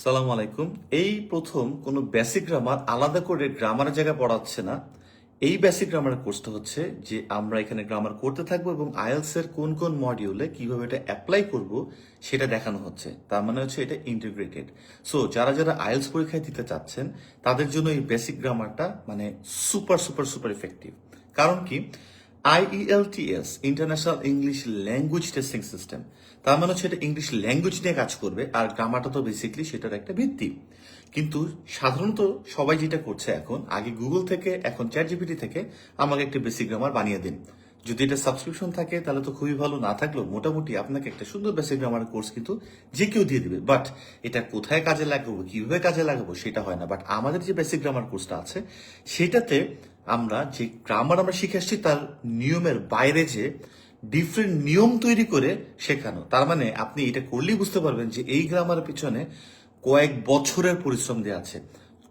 সালাম আলাইকুম। এই প্রথম কোনো বেসিক গ্রামার আলাদা করে গ্রামারের জায়গায় পড়াচ্ছে না। এই বেসিক গ্রামারের কোর্সটা হচ্ছে যে আমরা এখানে গ্রামার করতে থাকবো এবং আইএলস এর কোন কোন মডিউলে কিভাবে এটা অ্যাপ্লাই করব সেটা দেখানো হচ্ছে। তার মানে হচ্ছে এটা ইন্টিগ্রেটেড। সো যারা যারা আইএলস পরীক্ষায় দিতে চাচ্ছেন তাদের জন্য এই বেসিক গ্রামারটা মানে সুপার সুপার সুপার ইফেক্টিভ। কারণ কি, IELTS international English language testing system, তার মানে হচ্ছে এটা ইংলিশ ল্যাঙ্গুয়েজ নিয়ে কাজ করবে, আর গ্রামারটা তো বেসিকলি সেটার একটা ভিত্তি। কিন্তু সাধারণত সবাই যেটা করছে এখন, আগে গুগল থেকে এখন চ্যাট জিপিটি থেকে আমাকে একটা বেসিক গ্রামার বানিয়ে দিন। যদি এটা সাবস্ক্রিপশন থাকে তাহলে তো খুবই ভালো, না থাকলেও মোটামুটি আপনাকে একটা সুন্দর বেসিক গ্রামার কোর্স কিন্তু যে কেউ দিয়ে দিবে। বাট এটা কোথায় কাজে লাগাবো, কিভাবে কাজে লাগাবো সেটা হয় না। বাট আমাদের যে বেসিক গ্রামার কোর্সটা আছে সেটাতে আমরা যে গ্রামার আমরা শিখে আসছি তার নিয়মের বাইরে যে ডিফারেন্ট নিয়ম তৈরি করে শেখানো। তার মানে আপনি এটা করলেই বুঝতে পারবেন যে এই গ্রামারের পিছনে কয়েক বছরের পরিশ্রম দেওয়া আছে।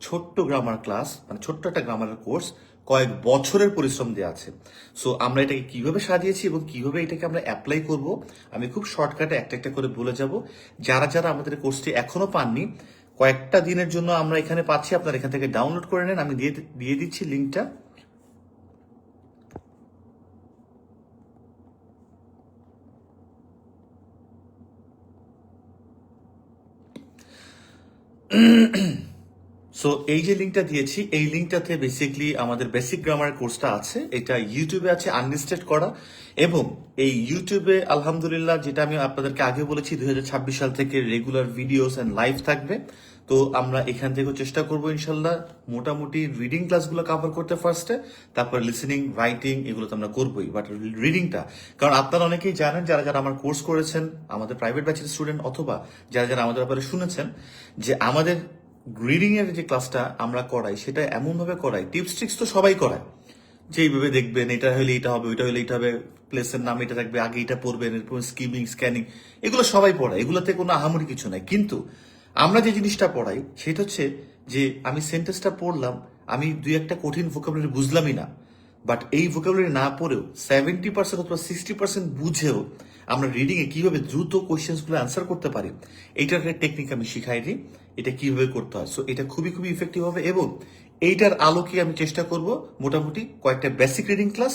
ছোট্ট গ্রামার ক্লাস মানে ছোট্ট একটা গ্রামারের কোর্স কয়েক বছরের পরিশ্রম দেওয়া আছে। সো আমরা এটাকে কিভাবে সাজিয়েছি এবং কিভাবে এটাকে আমরা অ্যাপ্লাই করব আমি খুব শর্টকাটে একটা একটা করে বলে যাব। যারা যারা আমাদের কোর্সটি এখনো পাননি, কয়েকটা দিনের জন্য আমরা এখানে পাচ্ছি, আপনারা এখান থেকে ডাউনলোড করে নেন। আমি দিয়ে দিচ্ছি লিঙ্কটা। সো এই যে লিঙ্কটা দিয়েছি, এই লিঙ্কটাতে বেসিকলি আমাদের বেসিক গ্রামার কোর্সটা আছে। এটা ইউটিউবে আছে আনলিস্টেড করা, এবং এই ইউটিউবে আলহামদুলিল্লাহ যেটা আমি আপনাদেরকে আগে বলেছি 2026 সাল থেকে রেগুলার ভিডিওস এন্ড লাইভ থাকবে। তো আমরা এখান থেকেও চেষ্টা করবো ইনশাল্লাহ মোটামুটি রিডিং ক্লাসগুলো কভার করতে ফার্স্টে, তারপর লিসেনিং রাইটিং এগুলো তো আমরা করবোই। বাট রিডিংটা, কারণ আপনারা অনেকেই জানেন যারা যারা আমার কোর্স করেছেন, আমাদের প্রাইভেট ব্যাচের স্টুডেন্ট, অথবা যারা যারা আমাদের ব্যাপারে শুনেছেন, যে আমাদের রিডিং এর যে ক্লাসটা আমরা করাই সেটা এমন ভাবে করাই, টিপস ট্রিক্স তো সবাই করায়, যে এইভাবে দেখবেন, এটা হলে এটা হবে, ওইটা হলে এটা হবে, প্লেসের নাম এটা থাকবে, আগে এটা পড়বেন, এরপর স্কিমিং স্ক্যানিং, এগুলো সবাই পড়ায়, এগুলোতে কোনো আহামরি কিছু নাই। কিন্তু আমরা যে জিনিসটা পড়াই সেটা হচ্ছে যে আমি সেন্টেন্সটা পড়লাম, আমি দুই একটা কঠিন ভোকাবুলারি বুঝলামই না, বাট এই ভোকাবুলারি না পড়েও 70% অথবা 60% বুঝেও আমরা রিডিং এ কিভাবে দ্রুত কোয়েশ্চেন্স গুলো অ্যান্সার করতে পারি, এইটার একটা টেকনিক আমি শিখাই দিই, এটা কিভাবে করতে হয়। সো এটা খুবই খুবই ইফেক্টিভ হবে, এবং এইটার আলোকে আমি চেষ্টা করব মোটামুটি কয়েকটা বেসিক রিডিং ক্লাস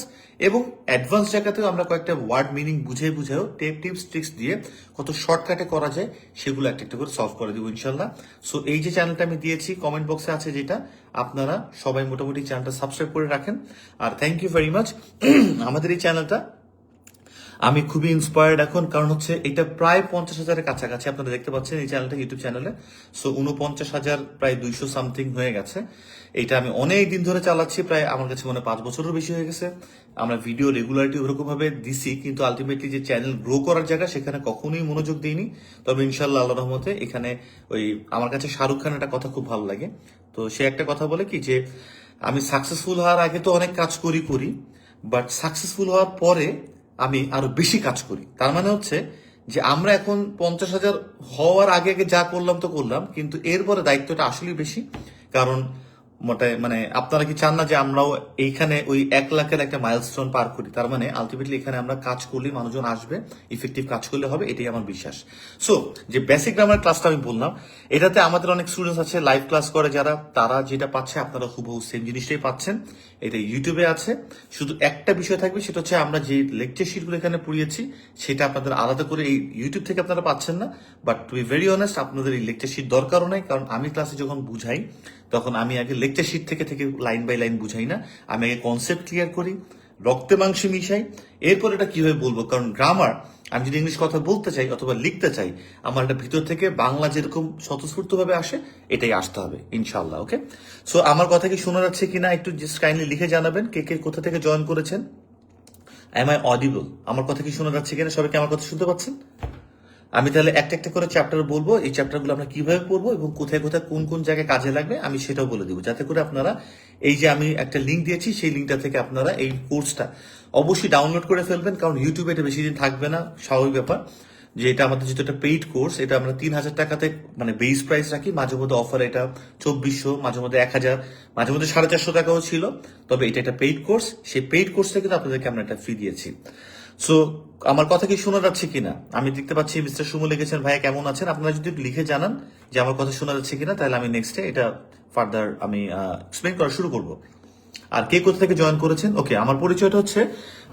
এবং অ্যাডভান্স জায়গাতেও আমরা কয়েকটা ওয়ার্ড মিনিং বুঝে বুঝেও টিপস ট্রিক্স দিয়ে কত শর্টকাটে করা যায় সেগুলো একটা একটা করে সলভ করে দেবো ইনশাল্লাহ। সো এই যে চ্যানেলটা আমি দিয়েছি কমেন্ট বক্সে আছে, যেটা আপনারা সবাই মোটামুটি চ্যানেলটা সাবস্ক্রাইব করে রাখেন। আর থ্যাংক ইউ ভেরি মাচ। আমাদের এই চ্যানেলটা আমি খুবই ইন্সপায়ার্ড এখন, কারণ হচ্ছে এটা প্রায় 50,000-এর কাছাকাছি আপনারা দেখতে পাচ্ছেন এই চ্যানেলটা, ইউটিউব চ্যানেলে। সো 49,000 প্রায় 200 সামথিং হয়ে গেছে। এটা আমি অনেক দিন ধরে চালাচ্ছি, প্রায় আমার কাছে মনে 5 বছরেরও বেশি হয়ে গেছে। আমরা ভিডিও রেগুলারিটি ওরকম ভাবে দিছি, কিন্তু আলটিমেটলি যে চ্যানেল গ্রো করার জায়গা সেখানে কখনোই মনোযোগ দিইনি। তবে ইনশাল্লাহ আল্লাহ রহমতে এখানে ওই আমার কাছে শাহরুখ খানের একটা কথা খুব ভালো লাগে। তো সে একটা কথা বলে কি, যে আমি সাকসেসফুল হওয়ার আগে তো অনেক কাজ করি, বাট সাকসেসফুল হওয়ার পরে আমি আরো বেশি কাজ করি। তার মানে হচ্ছে যে আমরা এখন 50,000 হওয়ার আগে আগে যা করলাম তো করলাম, কিন্তু এরপরে দায়িত্বটা আসলেই বেশি। কারণ মানে আপনারা কি চান না যে আমরাও এইখানে ওই 1 লাখের একটা মাইলস্টোন পার করি? তার মানে আলটিমেটলি এখানে আমরা কাজ করলে মানুষজন আসবে, ইফেক্টিভ কাজ করলে হবে, এটাই আমার বিশ্বাস। সো যে বেসিক গ্রামার ক্লাসটা আমি বললাম, এটাতে আমাদের অনেক স্টুডেন্টস আছে লাইভ ক্লাস করে, যারা তারা যেটা পাচ্ছে আপনারা হুবহু সেম জিনিসটাই পাচ্ছেন। এটা ইউটিউবে আছে। শুধু একটা বিষয় থাকবে, সেটা হচ্ছে আমরা যে লেকচার শিটগুলো এখানে পড়িয়েছি সেটা আপনাদের আলাদা করে এই ইউটিউব থেকে আপনারা পাচ্ছেন না। But to be very honest, আপনাদের এই লেকচার শিট দরকারও নাই, কারণ আমি ক্লাসে যখন বুঝাই তখন আমি আগে লেকচার শিট থেকে থেকে লাইন বাই লাইন বুঝাই না, আমি আগে কনসেপ্ট ক্লিয়ার করি, রক্তে মাংসে মিশাই, এরপর এটা কিভাবে বলবো। কারণ গ্রামার আমি যদি ইংলিশ কথা বলতে চাই অথবা লিখতে চাই, আমার এটা ভিতর থেকে বাংলা যেরকম স্বতঃস্ফূর্ত ভাবে আসে এটাই আসতে হবে ইনশাল্লাহ। ওকে, সো আমার কথা কি শোনা যাচ্ছে কিনা একটু জাস্ট কাইন্ডলি লিখে জানাবেন কে কে কোথা থেকে জয়েন করেছেন। Am I audible? আমার কথা কি শোনা যাচ্ছে কিনা? সবাই কি আমার কথা শুনতে পাচ্ছেন? আমি তাহলে একটা একটা করে চ্যাপ্টার বলবো, এই চ্যাপ্টারগুলো আমরা কিভাবে পড়বো এবং কোথায় কোথায় কোন কোন জায়গায় কাজে লাগবে আমি সেটাও বলে দিব, যাতে করে আপনারা এই যে আমি একটা লিঙ্ক দিয়েছি সেই লিঙ্কটা থেকে আপনারা এই কোর্সটা অবশ্যই ডাউনলোড করে ফেলবেন। কারণ ইউটিউবে এটা বেশি দিন থাকবে না, স্বাভাবিক ব্যাপার। যে এটা আমাদের যেহেতু একটা পেইড কোর্স, এটা আমরা 3,000 টাকাতে মানে বেস প্রাইস রাখি, মাঝে মধ্যে অফার এটা 2,400, মাঝে মধ্যে 1,000, মাঝে মধ্যে 450 টাকাও ছিল। তবে এটা একটা পেইড কোর্স, সেই পেইড কোর্সটা কিন্তু আপনাদেরকে আমরা একটা ফ্রি দিয়েছি। সো আমার কথা কি শোনা যাচ্ছে কিনা? আমি দেখতে পাচ্ছি মিস্টার সুমু লিখেছেন, ভাইয়া কেমন আছেন? আপনারা যদি একটু লিখে জানান যে আমার কথা শোনা যাচ্ছে কিনা, তাহলে আমি নেক্সটে এটা ফার্দার আমি এক্সপ্লেন করা শুরু করব। আর কে কোথা থেকে জয়েন করেছেন? ওকে, আমার পরিচয়টা হচ্ছে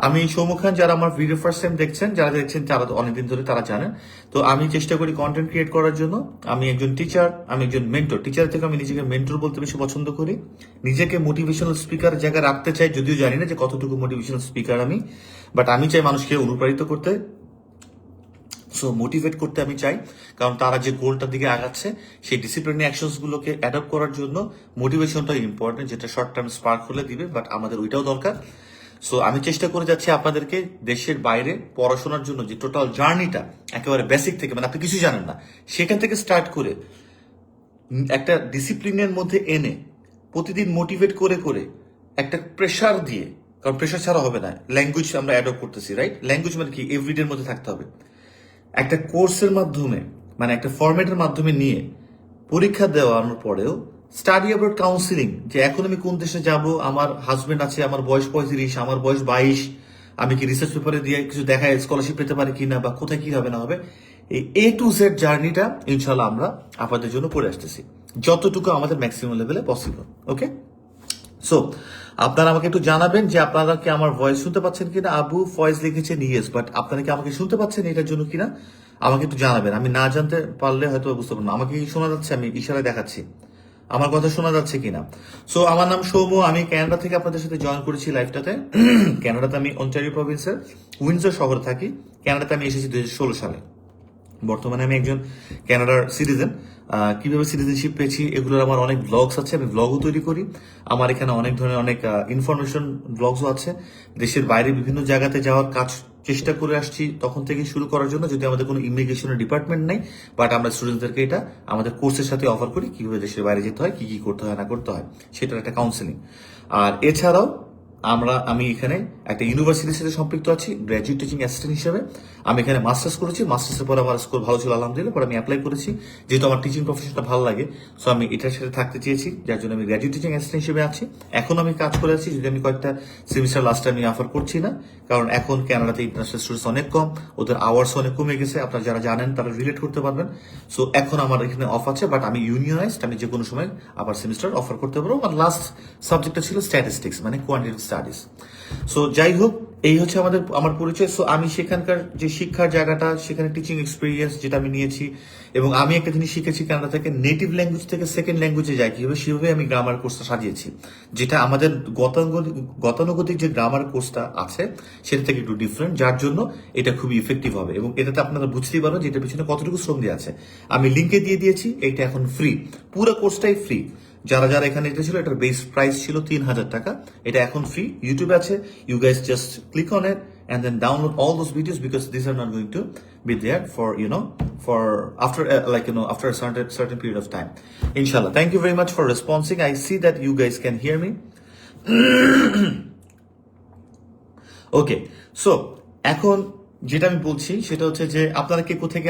আমি সৌম্য খান। যারা আমার ভিডিও ফার্স্ট টাইম দেখছেন, যারা দেখছেন তারা তো অনেকদিন ধরে তারা জানেন। তো আমি চেষ্টা করি কন্টেন্ট ক্রিয়েট করার জন্য। আমি একজন টিচার, আমি একজন মেন্টর। টিচার থেকে আমি নিজেকে মেন্টর বলতে বেশি পছন্দ করি। নিজেকে মোটিভেশনাল স্পিকার জায়গায় রাখতে চাই, যদিও জানি না যে কতটুকু মোটিভেশনাল স্পিকার আমি, বাট আমি চাই মানুষকে অনুপ্রাণিত করতে, সো মোটিভেট করতে আমি চাই। কারণ তারা যে গোলটার দিকে আগাচ্ছে, সেই ডিসিপ্লিন অ্যাকশনস গুলোকে অ্যাডপ্ট করার জন্য মোটিভেশনটা ইম্পর্টেন্ট, যেটা শর্ট টার্ম স্পার্ক হলে দিবে, বাট আমাদের ওইটাও দরকার। সো আমি চেষ্টা করে যাচ্ছি আপনাদেরকে দেশের বাইরে পড়াশোনার জন্য যে টোটাল জার্নিটা একেবারে বেসিক থেকে, মানে আপনি কিছু জানেন না সেখান থেকে স্টার্ট করে একটা ডিসিপ্লিনের মধ্যে এনে প্রতিদিন মোটিভেট করে করে একটা প্রেশার দিয়ে, কারণ প্রেশার ছাড়া হবে না। ল্যাঙ্গুয়েজ আমরা অ্যাডপ্ট করতেছি, রাইট? ল্যাঙ্গুয়েজ মানে কি? এভরিডের মধ্যে থাকতে হবে। একটা কোর্সের মাধ্যমে, মানে একটা ফরম্যাটের মাধ্যমে নিয়ে পরীক্ষা দেওয়ানোর পরেও স্টাডি অ্যাবাউট কাউন্সিলিং, যে এখন আমি কোন দেশে যাব, আমার হাজবেন্ড আছে, আমার বয়স 35, আমার বয়স 22, আমি কি রিসার্চ পেপারে দিয়ে কিছু দেখায় স্কলারশিপ পেতে পারি কিনা, বা কোথায় কি হবে না হবে, এই A to Z জার্নিটা ইনশাল্লাহ আমরা আপনাদের জন্য পড়ে আসতেছি, যতটুকু আমাদের ম্যাক্সিমাম লেভেলে পসিবল। ওকে, সো আপনারা আমাকে একটু জানাবেন যে আপনারা কি আমার ভয়েস শুনতে পাচ্ছেন কিনা। আবু ফয়েজ লিখেছেন ইয়েস, বাট আপনারা কি আমাকে শুনতে পাচ্ছেন এটার জন্য কিনা আমাকে একটু জানাবেন। আমি না জানতে পারলে হয়তো বুঝতে পারবো না। আমাকে কি শোনা যাচ্ছে? আমি ইশারায় দেখাচ্ছি আমার কথা শোনা যাচ্ছে কিনা। সো আমার নাম সৌম্য, আমি কানাডা থেকে আপনাদের সাথে জয়েন করেছি লাইফটাতে। কানাডাতে আমি অন্টারিও প্রভিন্সের উইন্ডসর শহরে থাকি। কানাডাতে আমি এসেছি 2016 সালে। বর্তমানে আমি একজন কানাডার সিটিজেন। কিভাবে সিটিজেনশিপ পেয়েছি এগুলোর আমার অনেক ব্লগস আছে, আমি ব্লগও তৈরি করি। আমার এখানে অনেক ধরনের অনেক ইনফরমেশন ব্লগসও আছে। দেশের বাইরে বিভিন্ন জায়গাতে যাওয়ার কাজ চেষ্টা করে আসছি তখন থেকে শুরু করার জন্য, যদি আমাদের কোনো ইমিগ্রেশনের ডিপার্টমেন্ট নেই, বাট আমরা স্টুডেন্টদেরকে এটা আমাদের কোর্সের সাথে অফার করি, কিভাবে দেশের বাইরে যেতে হয়, কি কি করতে হয় না করতে হয়, সেটার একটা কাউন্সেলিং। আর এছাড়াও আমি এখানে একটা ইউনিভার্সিটির সাথে সম্পৃক্ত আছি গ্র্যাজুয়েট টিচিং অ্যাসিস্ট্যান্ট হিসেবে। আমি এখানে মাস্টার্স করেছি। মাস্টার্সের পর আমার স্কোর ভালো ছিল আলহামদুলিল্লাহ, পরে আমি অ্যাপ্লাই করেছি। যেহেতু আমার টিচিং প্রফেশনটা ভালো লাগে, সো আমি এটার সাথে থাকতে চেয়েছি, যার জন্য আমি গ্র্যাজুয়েট টিচিং অ্যাসিস্ট্যান্ট হিসেবে আছি। এখন আমি কাজ করে আছি, যদি আমি কয়েকটা সেমিস্টার লাস্টে আমি অফার করছি না, কারণ এখন কানাডাতে ইন্টারন্যাশনাল স্টুডেন্টস অনেক কম, ওদের আওয়ার্স অনেক কমে গেছে। আপনারা যারা জানেন তারা রিলেট করতে পারবেন। সো এখন আমার এখানে অফ আছে, বাট আমি ইউনিয়নাইজড, আমি যে কোনো সময় আবার সেমিস্টার অফার করতে পারবো। আমার লাস্ট সাবজেক্টটা ছিল স্ট্যাটিস্টিক্স, মানে কোয়ান্টিটেটিভ স্টাডিজ। সো যাই হোক, এই হচ্ছে আমার পরিচয়। সো আমি সেখানকার যে শিক্ষার জায়গাটা, সেখানে টিচিং এক্সপিরিয়েন্স যেটা আমি নিয়েছি, এবং আমি একটা জিনিস শিখেছি কানাডা থেকে, নেটিভ ল্যাঙ্গুয়েজ থেকে সেকেন্ড ল্যাঙ্গুয়েজে যায় কিভাবে, সেভাবে আমি গ্রামার কোর্সটা সাজিয়েছি, যেটা আমাদের গতানুগতিক যে গ্রামার কোর্সটা আছে সেটা থেকে একটু ডিফারেন্ট, যার জন্য এটা খুবই ইফেক্টিভ হবে, এবং এটাতে আপনারা বুঝতেই পারবেন যে এটার পিছনে কতটুকু শ্রম দিয়ে আছে। আমি লিঙ্কে দিয়ে দিয়েছি, এটা এখন ফ্রি, পুরো কোর্সটাই ফ্রি। যারা যারা এখানে এসেছিল, এটার বেস প্রাইস ছিল 3000 টাকা, এটা এখন ফ্রি, ইউটিউবে আছে। You guys just click on it and then download all those videos, because these are not going to be there for for after after a certain period of time. Inshallah, thank you very much for responding. I see that you guys can hear me. Okay, so এখন যেটা আমি বলছি সেটা হচ্ছে যে আপনারা কে কোথেকে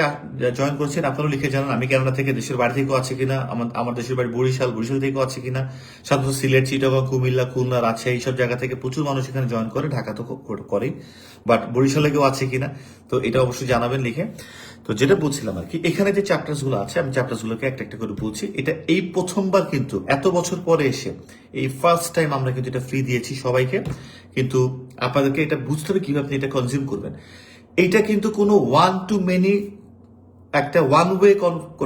join করেছেন আপনারা লিখে জানান। আমি কানাডা থেকে, দেশের বাড়ি থেকেও আছে কিনা, আমার দেশের বাড়ি বরিশাল থেকেও আছে কিনা, সাধারণত সিলেট, চিটাগং, কুমিল্লা, খুলনা, রাজশাহী এইসব জায়গা থেকে প্রচুর মানুষ এখানে জয়েন করে, ঢাকা তো করেই, বাট বরিশালে কেউ আছে কিনা, তো এটা অবশ্যই জানাবেন লিখে। তো যেটা বলছিলাম আর কি, এখানে যে চ্যাপ্টার্স গুলো আছে, আমি চ্যাপ্টার্স গুলোকে একটা একটা করে বলছি। এটা এই প্রথমবার, কিন্তু এত বছর পরে এসে এই ফার্স্ট টাইম আমরা কিন্তু এটা ফ্রি দিয়েছি সবাইকে। কিন্তু আপনাদেরকে এটা বুঝতে হবে কিভাবে আপনি এটা কনজিউম করবেন। এইটা কিন্তু কোনো ওয়ান টু মেনি, একটা ওয়ান ওয়ে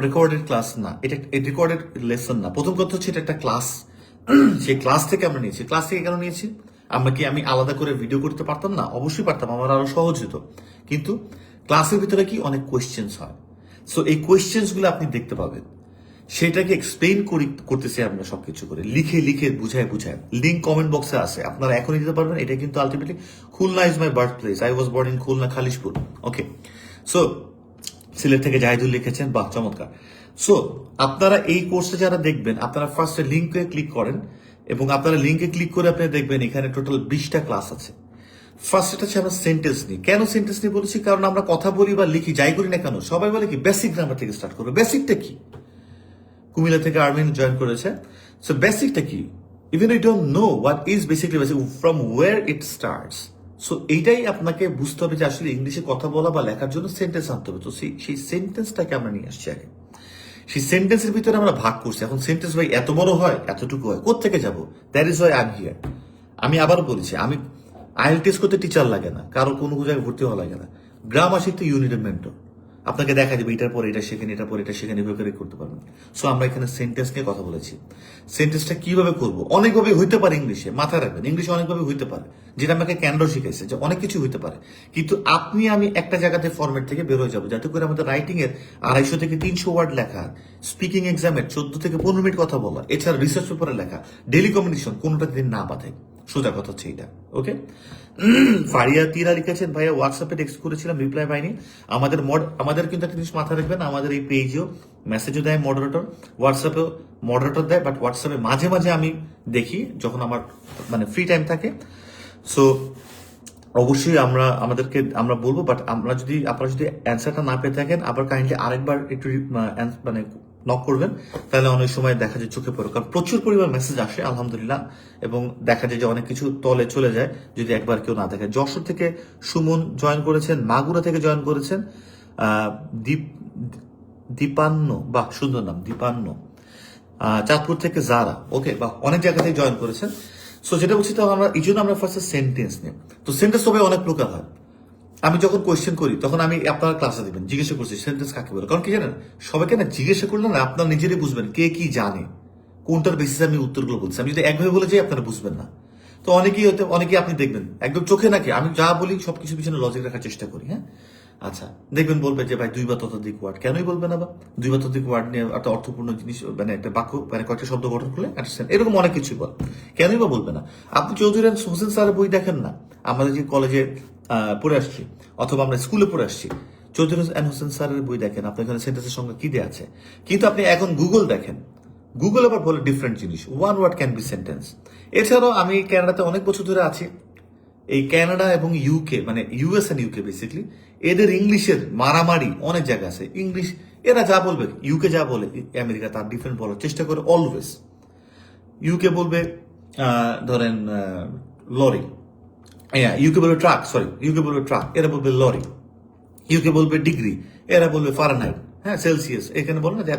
রেকর্ডেড ক্লাস না, এটা রেকর্ডেড লেসন না। প্রথম কথা হচ্ছে এটা একটা ক্লাস, সেই ক্লাস থেকে আমরা নিয়েছি। ক্লাস থেকে কেন নিয়েছি? আমি আলাদা করে ভিডিও করতে পারতাম না? অবশ্যই পারতাম, আমার আরো সহজ হতো। কিন্তু ক্লাসের ভিতরে কি অনেক কোয়েশ্চেন্স হয়, সো এই কোয়েশ্চেন্স গুলো আপনি দেখতে পাবেন, সেটাকে এক্সপ্লেইন করতেছি আমরা সবকিছু করে, লিখে লিখে বুঝায়। লিঙ্ক কমেন্ট বক্সে আছে, আপনারা এখনই দিতে পারবেন। এটা কিন্তু ultimately, Khulna is my birth place, I was born in Khulna, Khalishpur. Okay, so Sylhet থেকে জাহিদুল লিখেছেন, বাহ চমৎকার। সো আপনারা এই কোর্সটা যারা দেখবেন, আপনারা ফার্স্টে লিঙ্কে ক্লিক করেন, এবং আপনারা লিঙ্কে ক্লিক করে আপনি দেখবেন এখানে টোটাল 20টা ক্লাস আছে। ফার্স্ট এটা হচ্ছে আমরা সেন্টেন্স নিই। কেন সেন্টেন্স নিয়ে বলেছি? কারণ আমরা কথা বলি বা লিখি, যাই করি না কেন, সবাই বলে কি বেসিক গ্রামার থেকে স্টার্ট করবে। বেসিকটা কি? কুমিল্লা থেকে আর্মিন জয়েন করেছে। সো বেসিকটা কি? Even you don't know what is basically basic, from where it starts. So এইটাই আপনাকে বুঝতে হবে যে আসলে ইংলিশে কথা বলা বা লেখার জন্য সেন্টেন্স আনতে হবে। তো সেই সেন্টেন্সটাকে আমরা নিয়ে আসছি আগে। সেই সেন্টেন্সের ভিতরে আমরা ভাগ করছি। এখন সেন্টেন্স ভাই এত বড় হয়, এতটুকু হয়, কোত্থেকে যাবো? That is Y I am here. আমি আবার বলেছি, আমি আইএল টেস্ট করতে টিচার লাগে না, কারো কোনো জায়গায় ভর্তি হওয়া লাগে না। গ্রামার শিখতে ইউনিট মেন্টর আপনাকে দেখা যাবে, এটার পর এটা শেখেন, এটার পর এটা শেখেন, এভাবে করতে পারবেন। সো আমরা এখানে সেন্টেন্স নিয়ে কথা বলেছি। সেন্টেন্সটা কিভাবে করবো? অনেকভাবে হইতে পারে ইংলিশে, মাথায় রাখবেন, ইংলিশে অনেকভাবে হইতে পারে, যেটা আমাকে ক্যান্ডো শিখাইছে যে অনেক কিছু হইতে পারে। কিন্তু আপনি আমি একটা জায়গাতে ফরম্যাট থেকে বের হয়ে যাবো, যাতে করে আমাদের রাইটিং এর 250 থেকে 300 ওয়ার্ড লেখা, স্পিকিং এক্সামের 14 থেকে 15 মিনিট কথা বলা, এছাড়া রিসার্চ পেপারে লেখা, ডেলি কমিউনিকেশন কোনোটা দিন না বাধে। সোজা কথা হচ্ছে এটা। ওকে, ফারিয়া তিরা লিখেছেন, ভাইয়া হোয়াটসঅ্যাপে টেক্সট করেছিলাম, রিপ্লাই পাইনি। আমাদের কিন্তু একটা জিনিস মাথায় রাখবেন, আমাদের এই পেজেও মেসেজও দেয় মডারেটর, হোয়াটসঅ্যাপেও মডারেটর দেয়, বাট হোয়াটসঅ্যাপে মাঝে মাঝে আমি দেখি যখন আমার মানে ফ্রি টাইম থাকে। সো অবশ্যই আমরা বলবো, বাট আপনারা যদি অ্যান্সারটা না পেয়ে থাকেন, আবার কাইন্ডলি আরেকবার একটু মানে নক করবেন, তাহলে অনেক সময় দেখা যায় চোখে পড়ে, কারণ প্রচুর পরিমাণ মেসেজ আসে আলহামদুলিল্লাহ, এবং দেখা যায় যে অনেক কিছু তলে চলে যায় যদি একবার কেউ না দেখে। যশোর থেকে সুমন জয়েন করেছেন, মাগুরা থেকে জয়েন করেছেন, দীপ দীপান্ন, বাহ সুন্দর নাম, দীপান্ন। চাঁদপুর থেকে যারা, ওকে, বা অনেক জায়গা থেকে জয়েন করেছেন। সো যেটা বলছি, তো আমরা এই জন্য আমরা ফার্স্টে সেন্টেন্স নিই। তো সেন্টেন্স সবাই অনেক প্রকার হয়। আমি যখন কোয়েশ্চেন করি তখন আমি আপনারা ক্লাসে দিবেন, জিজ্ঞাসা করছি সেন্টেন্স কাকে বলে। কারণ কি জানেন, সবাইকে না জিজ্ঞাসা করলে না আপনার নিজেরই বুঝবেন কে কি জানে, কোনটার বেসিসে আমি উত্তরগুলো বলছি। আমি যদি একভাবে বলে যাই আপনারা বুঝবেন না। তো অনেকেই আপনি দেখবেন একদম চোখে নাকি আমি যা বলি সবকিছু পিছনে লজিক রাখার চেষ্টা করি। হ্যাঁ, আচ্ছা, দেখবেন বলবে যে ভাই 2 বা ততোধিক ওয়ার্ড, কেনই বলবে না? বা 2 বা ততোধিক ওয়ার্ড নিয়ে একটা অর্থপূর্ণ জিনিস, মানে একটা বাক্য, মানে কয়েকটা শব্দ গঠন করলে এরকম অনেক কিছুই বল, কেনই বা বলবে না? আপনি চৌধুরী হোসেন স্যারের বই দেখেন না, আমাদের যে কলেজে পড়ে আসছি, অথবা আমরা স্কুলে পড়ে আসছি, চৌধুরী হোসেন স্যারের বই দেখেন, আপনার এখানে সেন্টেন্সের সঙ্গে কি দেওয়া আছে। কিন্তু আপনি এখন গুগল দেখেন, গুগল আবার বলে ডিফারেন্ট জিনিস, one word can be sentence. এছাড়াও আমি কানাডাতে অনেক বছর ধরে আছি। এই কানাডা এবং ইউকে, মানে ইউএস এন্ড ইউকে বেসিক্যালি, এদের ইংলিশের মারামারি অনেক জায়গা আছে। ইংলিশ এরা যা বলবে, ইউকে যা বলে আমেরিকা তার ডিফারেন্ট বলার চেষ্টা করে অলওয়েজ। ইউকে বলবে ধরেন লরি, ইউকে বলবে ট্রাক, ইউকে বলবে ট্রাক, এরা বলবে লরি। ইউকে বলবে ডিগ্রি, এরা বলবে ফারেনহাইট। হ্যাঁ, সেলসিয়াস, এখানে বলে না যে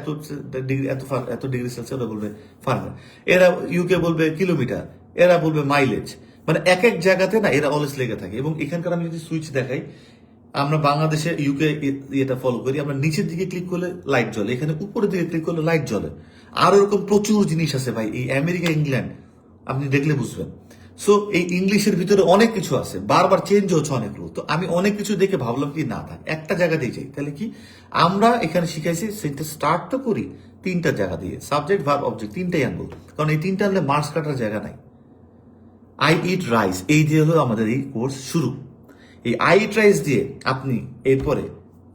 ডিগ্রি, এত ডিগ্রি সেলসিয়াস, ওরা বলবে ফারেনহাইট। এরা ইউকে বলবে কিলোমিটার, এরা বলবে মাইলেজ। মানে এক এক জায়গাতে না এরা অলওয়েজ লেগে থাকে। এবং এখানকার আমি যদি সুইচ দেখাই, আমরা বাংলাদেশে ইউকে এটা ফলো করি, আমরা নিচের দিকে ক্লিক করলে লাইট জ্বলে, এখানে উপরের দিকে ক্লিক করলে লাইট জ্বলে। আর এরকম প্রচুর জিনিস আছে ভাই, এই আমেরিকা ইংল্যান্ড আপনি দেখলে বুঝবেন। সো এই ইংলিশের ভিতরে অনেক কিছু আছে, বারবার চেঞ্জ হচ্ছে অনেক রুল। তো আমি অনেক কিছু দেখে ভাবলাম কি না, থাক একটা জায়গা দিয়ে যাই, তাহলে কি আমরা এখানে শিখাইছি সেন্টেন্স স্টার্ট তো করি 3টা জায়গা দিয়ে, সাবজেক্ট ভার্ব অবজেক্ট 3টাই আনবো, কারণ এই 3টা আনলে মার্কস কাটার জায়গা নাই। আই ইট রাইস, এই দিয়ে হলো আমাদের এই কোর্স শুরু। এই আই ইট রাইস দিয়ে আপনি এরপরে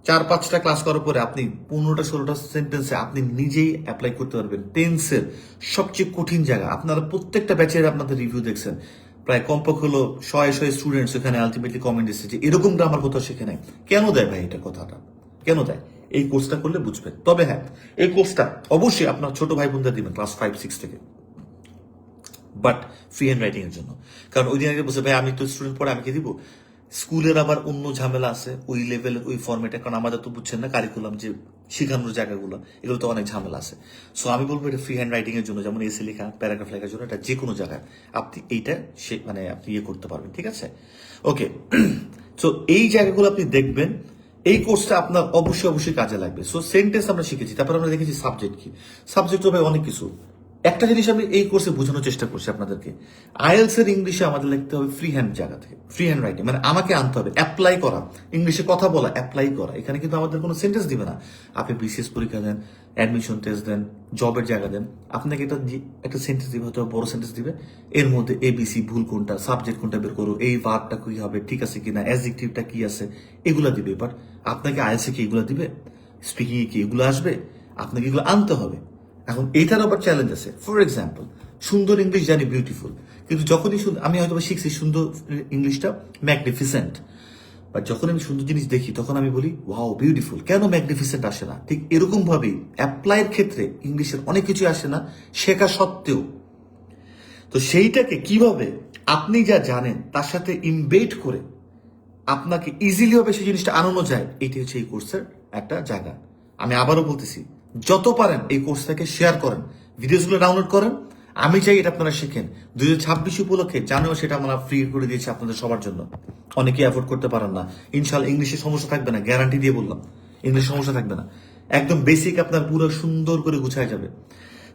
4-5টা ক্লাস করার পরে আপনি 15টা-16টা সেন্টেন্সে আপনি নিজেই অ্যাপ্লাই করতে পারবেন। টেন্সের সবচেয়ে কঠিন জায়গা, আপনারা প্রত্যেকটা ব্যাচের আপনাদের রিভিউ দেখছেন, প্রায় কমপক্ষে হলো 100 স্টুডেন্টস এখানে আলটিমেটলি কমেন্ট এসেছে এরকম গ্রামার কোথাও শেখে নাই। কেন দেয় ভাই এটা কথাটা, কেন দেয়? এই কোর্সটা করলে বুঝবেন। তবে হ্যাঁ, এই কোর্সটা অবশ্যই আপনার ছোট ভাই বোনদের দিবেন ক্লাস 5-6 থেকে, বাট ফ্রি হ্যান্ড রাইটিং এর জন্য। কারণ ওই দিন আগে বসে ভাই আমি তো স্টুডেন্ট পড়ে, আমি কি দিব? স্কুলের আবার অন্য ঝামেলা আছে ওই লেভেলের ওই ফর্মেটে, কারণ আমাদের তো বুঝছেন না কারিকুলাম যে শেখানোর জায়গাগুলো, এগুলো তো অনেক ঝামেলা আছে। সো আমি বলবো এটা ফ্রি হ্যান্ড রাইটিং এর জন্য, যেমন এসে লেখা, প্যারাগ্রাফ লেখার জন্য, এটা যে কোনো জায়গায় আপনি এইটা মানে আপনি ইয়ে করতে পারবেন, ঠিক আছে? ওকে, সো এই জায়গাগুলো আপনি দেখবেন, এই কোর্সটা আপনার অবশ্যই কাজে লাগবে। সো সেন্টেন্স আমরা শিখেছি, তারপর আমরা দেখেছি সাবজেক্ট কি। সাবজেক্ট হবে অনেক কিছু। একটা জিনিস আমি এই কোর্সে বোঝানোর চেষ্টা করছি আপনাদেরকে, আইএলস এর ইংলিশে আমাদের লিখতে হবে ফ্রি হ্যান্ড জায়গা থেকে, ফ্রি হ্যান্ড রাইটিং, মানে আমাকে আনতে হবে, অ্যাপ্লাই করা, ইংলিশে কথা বলা, অ্যাপ্লাই করা। এখানে কিন্তু আমাদের কোনো সেন্টেন্স দিবে না। আপনি বিসিএস পরীক্ষা দেন, অ্যাডমিশন টেস্ট দেন, জবের জায়গা দেন, আপনাকে একটা সেন্টেন্স দিবে, হয়তো বড় সেন্টেন্স দিবে, এর মধ্যে এবিসি ভুল কোনটা, সাবজেক্ট কোনটা বের করো, এই ভার্বটা কি হবে, ঠিক আছে কিনা, অ্যাডজেক্টিভটা কি আছে, এগুলা দিবে। বাট আপনাকে আইএলস কি এগুলো দিবে? স্পিকিং এ কি এগুলো আসবে? আপনাকে এগুলো আনতে হবে। এখন এইটার আবার চ্যালেঞ্জ আছে। ফর এক্সাম্পল, সুন্দর ইংলিশ জানি, বিউটিফুল, কিন্তু যখনই আমি হয়তো শিখছি সুন্দর ইংলিশটা ম্যাগনিফিসেন্ট, বাট যখন আমি সুন্দর জিনিস দেখি তখন আমি বলি ওয়াও বিউটিফুল, কেন ম্যাগনিফিসেন্ট আসে না? ঠিক এরকম ভাবেই অ্যাপ্লাইয়ের ক্ষেত্রে ইংলিশের অনেক কিছু আসে না শেখা সত্ত্বেও। তো সেইটাকে কিভাবে আপনি যা জানেন তার সাথে ইমবেড করে আপনাকে ইজিলি ভাবে সেই জিনিসটা আনানো যায়, এটি হচ্ছে এই কোর্সের একটা জায়গা। আমি আবারও বলতেছি, যত পারেন এই কোর্সটাকে শেয়ার করেন, ভিডিওসগুলো ডাউনলোড করেন। আমি চাই এটা আপনারা শিখেন। 2026 উপলক্ষে জানেও সেটা আমরা ফ্রি করে দিয়েছি আপনাদের সবার জন্য। অনেকে অ্যাফোর্ড করতে পারেন না, ইনশাল্লাহ ইংলিশে সমস্যা থাকবে না, গ্যারান্টি দিয়ে বললাম, ইংলিশে সমস্যা থাকবে না। একদম বেসিক আপনার পুরো সুন্দর করে গুছায় যাবে।